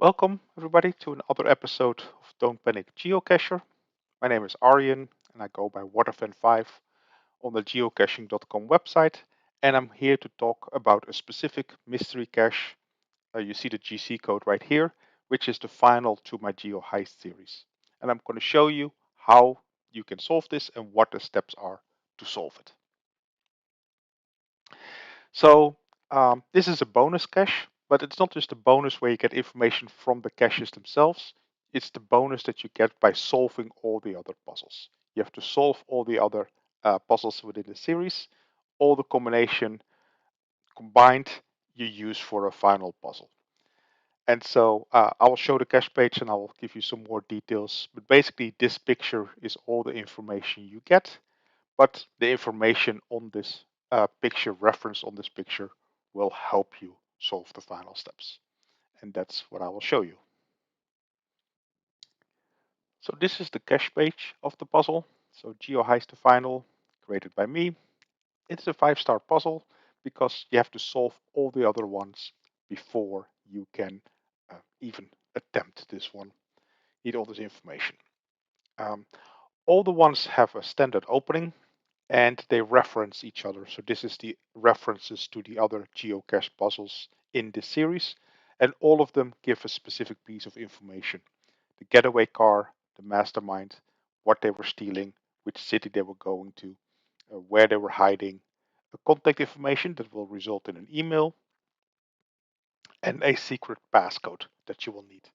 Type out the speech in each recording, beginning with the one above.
Welcome, everybody, to another episode of Don't Panic Geocacher. My name is Arjen, and I go by Waterfan5 on the geocaching.com website. And I'm here to talk about a specific mystery cache. You see the GC code right here, which is the final to my GeoHeist series. And I'm going to show you how you can solve this and what the steps are to solve it. So this is a bonus cache, but it's not just a bonus where you get information from the caches themselves. It's the bonus that you get by solving all the other puzzles. You have to solve all the other puzzles within the series. All the combination combined you use for a final puzzle. And so I will show the cache page and I will give you some more details. But basically, this picture is all the information you get. But the information on this picture, reference on this picture, will help you solve the final steps. And that's what I will show you. So this is the cache page of the puzzle. So GeoHeist the final, created by me. It's a 5-star puzzle because you have to solve all the other ones before you can even attempt this one. Need all this information. Um, all the ones have a standard opening and they reference each other. So this is the references to the other geocache puzzles in this series, and all of them give a specific piece of information. The getaway car, the mastermind, what they were stealing, which city they were going to, where they were hiding, a contact information that will result in an email, and a secret passcode that you will need.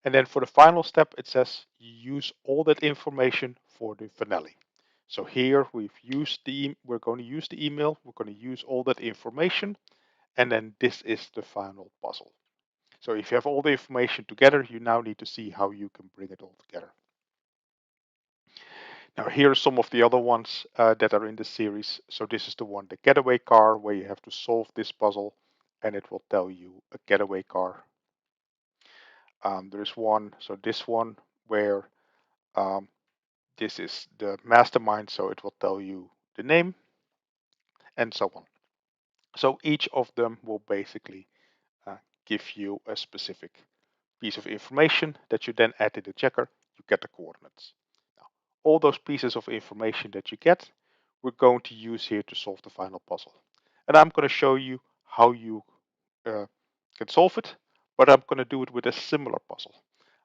And then for the final step, it says use all that information for the finale. So here we're going to use the email, we're going to use all that information, and then this is the final puzzle. So if you have all the information together, you now need to see how you can bring it all together. Now here are some of the other ones that are in the series. So this is the one, the getaway car, where you have to solve this puzzle, and it will tell you a getaway car. There's one, so this one, where um, this is the mastermind, so it will tell you the name and so on. So each of them will basically uh, give you a specific piece of information that you then add in the checker, you get the coordinates. Now, all those pieces of information that you get, we're going to use here to solve the final puzzle. And I'm going to show you how you uh, can solve it, but I'm going to do it with a similar puzzle.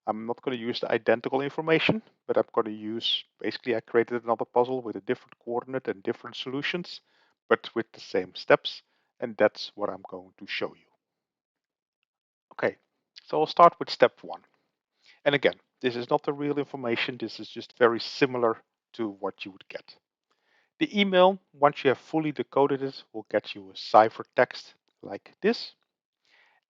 I'm not going to use the identical information, but I'm going to use, basically I created another puzzle with a different coordinate and different solutions, but with the same steps, and that's what I'm going to show you. Okay, so I'll start with step one. And again, this is not the real information, this is just very similar to what you would get. The email, once you have fully decoded it, will get you a ciphertext like this.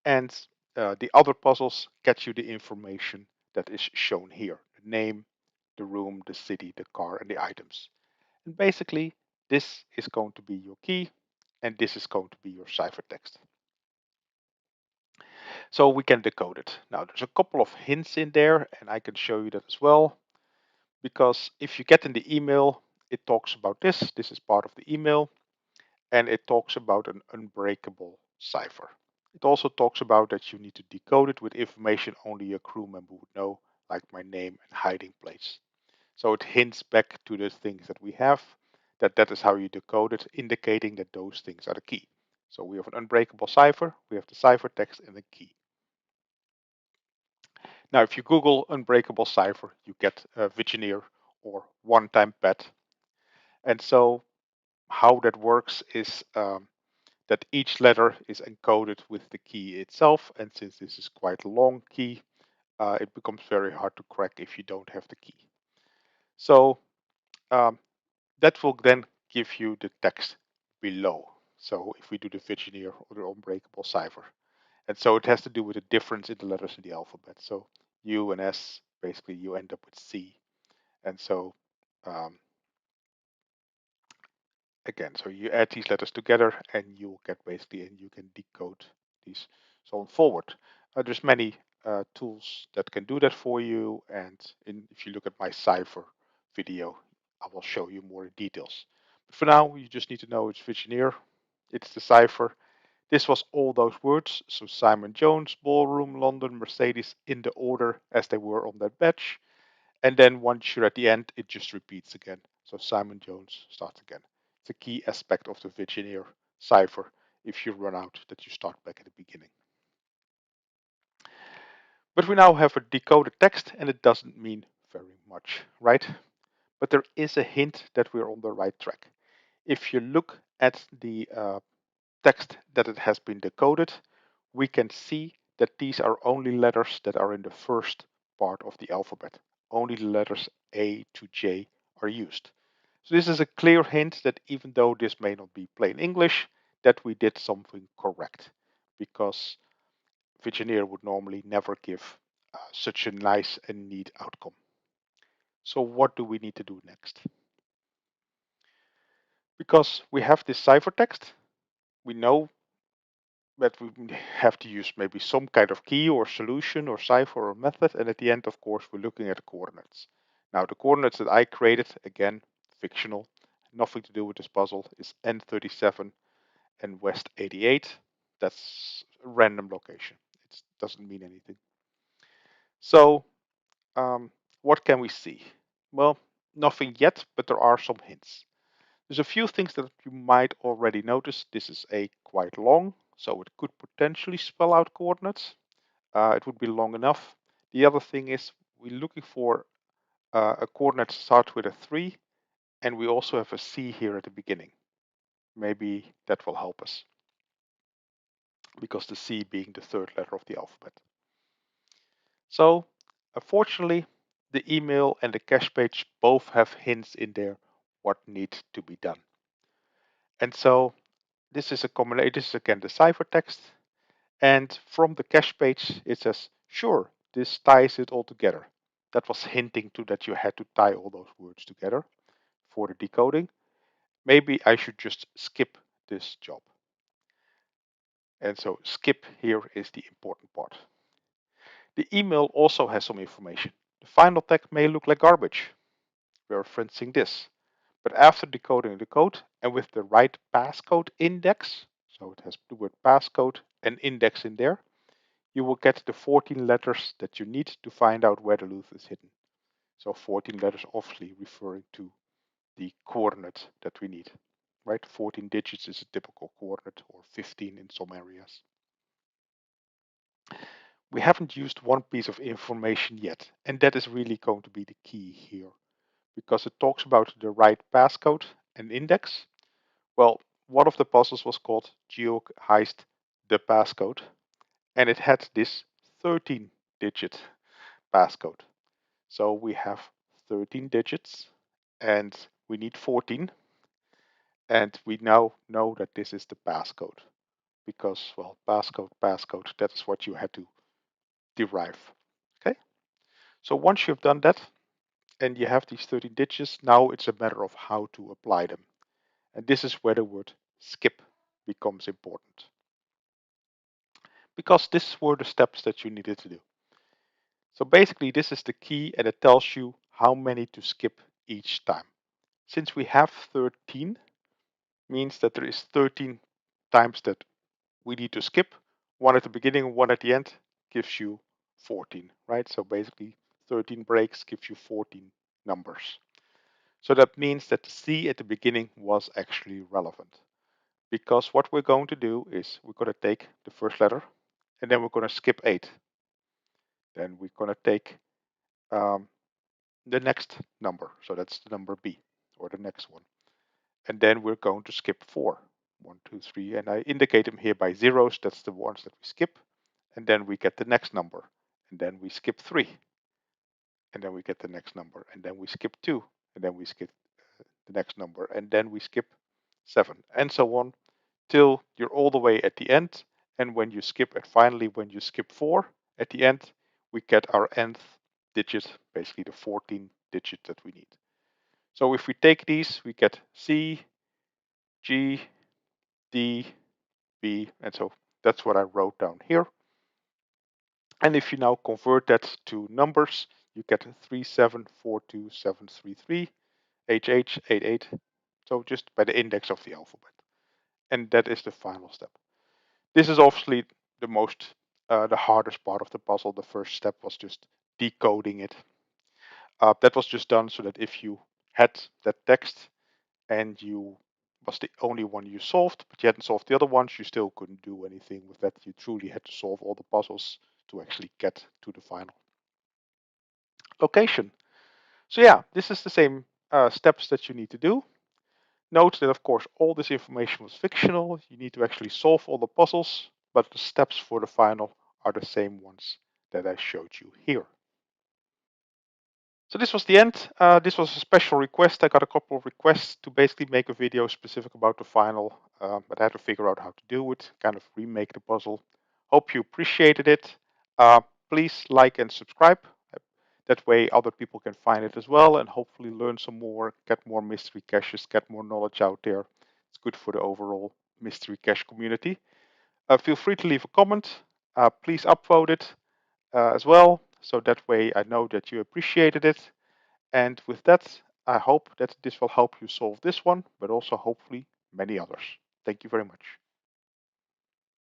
And the other puzzles get you the information that is shown here: the name, the room, the city, the car, and the items. And basically, this is going to be your key, and this is going to be your ciphertext. So we can decode it. Now, there's a couple of hints in there, and I can show you that as well. Because if you get in the email, it talks about this. This is part of the email, and it talks about an unbreakable cipher. It also talks about that you need to decode it with information only a crew member would know, like my name and hiding place. So it hints back to the things that we have, that is how you decode it, indicating that those things are the key. So we have an unbreakable cipher, we have the ciphertext and the key. Now, if you Google unbreakable cipher, you get a Vigineer or one-time pet. And so how that works is that each letter is encoded with the key itself. And since this is quite a long key, it becomes very hard to crack if you don't have the key. So um, that will then give you the text below. So if we do the Vigineer or the unbreakable cipher. And so it has to do with the difference in the letters in the alphabet. So U and S, basically you end up with C. And so um, again, so you add these letters together and you'll get basically, and you can decode these so on forward. There's many tools that can do that for you. And if you look at my cipher video, I will show you more details. But for now, you just need to know it's Vigineer, it's the cipher, This was all those words, so Simon Jones, Ballroom, London, Mercedes, in the order as they were on that badge. And then once you're at the end, it just repeats again. So Simon Jones starts again. It's a key aspect of the Vigineer cipher. If you run out, that you start back at the beginning. But we now have a decoded text, and it doesn't mean very much, right? But there is a hint that we're on the right track. If you look at the text that it has been decoded, we can see that these are only letters that are in the first part of the alphabet. Only the letters A to J are used. So this is a clear hint that even though this may not be plain English, that we did something correct, because Vigineer would normally never give such a nice and neat outcome. So what do we need to do next? Because we have this ciphertext, we know that we have to use maybe some kind of key or solution or cipher or method, and at the end, of course, we're looking at the coordinates. Now, the coordinates that I created, again, fictional, nothing to do with this puzzle, is N37 and West 88. That's a random location. It doesn't mean anything. So, um, what can we see? Well, nothing yet, but there are some hints. There's a few things that you might already notice. This is a quite long, so it could potentially spell out coordinates. It would be long enough. The other thing is we're looking for a coordinate that starts with a 3, and we also have a C here at the beginning. Maybe that will help us, because the C being the third letter of the alphabet. So, unfortunately, the email and the cache page both have hints in there what needs to be done. And so this is a combination. This is again the ciphertext, and from the cache page it says, "Sure, this ties it all together." That was hinting to that you had to tie all those words together for the decoding. Maybe I should just skip this job. And so skip here is the important part. The email also has some information. The final tag may look like garbage. We are referencing this. But after decoding the code and with the right passcode index, so it has the word passcode and index in there, you will get the 14 letters that you need to find out where the loot is hidden. So 14 letters obviously referring to the coordinate that we need, right? 14 digits is a typical coordinate, or 15 in some areas. We haven't used one piece of information yet, and that is really going to be the key here, because it talks about the right passcode and index. Well, one of the puzzles was called GeoHeist the passcode, and it had this 13-digit passcode. So we have 13 digits, and we need 14, and we now know that this is the passcode, because, well, passcode, that is what you had to derive. Okay, so once you've done that and you have these 13 digits, now it's a matter of how to apply them. And this is where the word skip becomes important, because these were the steps that you needed to do. So basically, this is the key, and it tells you how many to skip each time. Since we have 13, means that there is 13 times that we need to skip. One at the beginning, one at the end gives you 14, right? So basically, 13 breaks gives you 14 numbers. So that means that the C at the beginning was actually relevant, because what we're going to do is we're going to take the first letter, and then we're going to skip 8. Then we're going to take um, the next number. So that's the number B, or the next one. And then we're going to skip 4. 1, 2, 3. And I indicate them here by zeros. That's the ones that we skip. And then we get the next number. And then we skip 3. And then we get the next number. And then we skip 2. And then we skip the next number. And then we skip 7. And so on till you're all the way at the end. And when you skip, and finally when you skip 4 at the end, we get our nth digit, basically the 14 digit that we need. So if we take these, we get C, G, D, B, and so that's what I wrote down here. And if you now convert that to numbers, you get 3742733, HH 88. So just by the index of the alphabet. And that is the final step. This is obviously the hardest part of the puzzle. The first step was just decoding it. That was just done so that if you had that text and you was the only one you solved, but you hadn't solved the other ones, you still couldn't do anything with that. You truly had to solve all the puzzles to actually get to the final location. So yeah, this is the same steps that you need to do. Note that, of course, all this information was fictional. You need to actually solve all the puzzles, but the steps for the final are the same ones that I showed you here. So this was the end. This was a special request. I got a couple of requests to basically make a video specific about the final, but I had to figure out how to do it, kind of remake the puzzle. Hope you appreciated it. Uh, Please like and subscribe. That way other people can find it as well and hopefully learn some more, get more mystery caches, get more knowledge out there. It's good for the overall mystery cache community. Feel free to leave a comment. Please upvote it as well, so that way I know that you appreciated it. And with that, I hope that this will help you solve this one, but also hopefully many others. Thank you very much.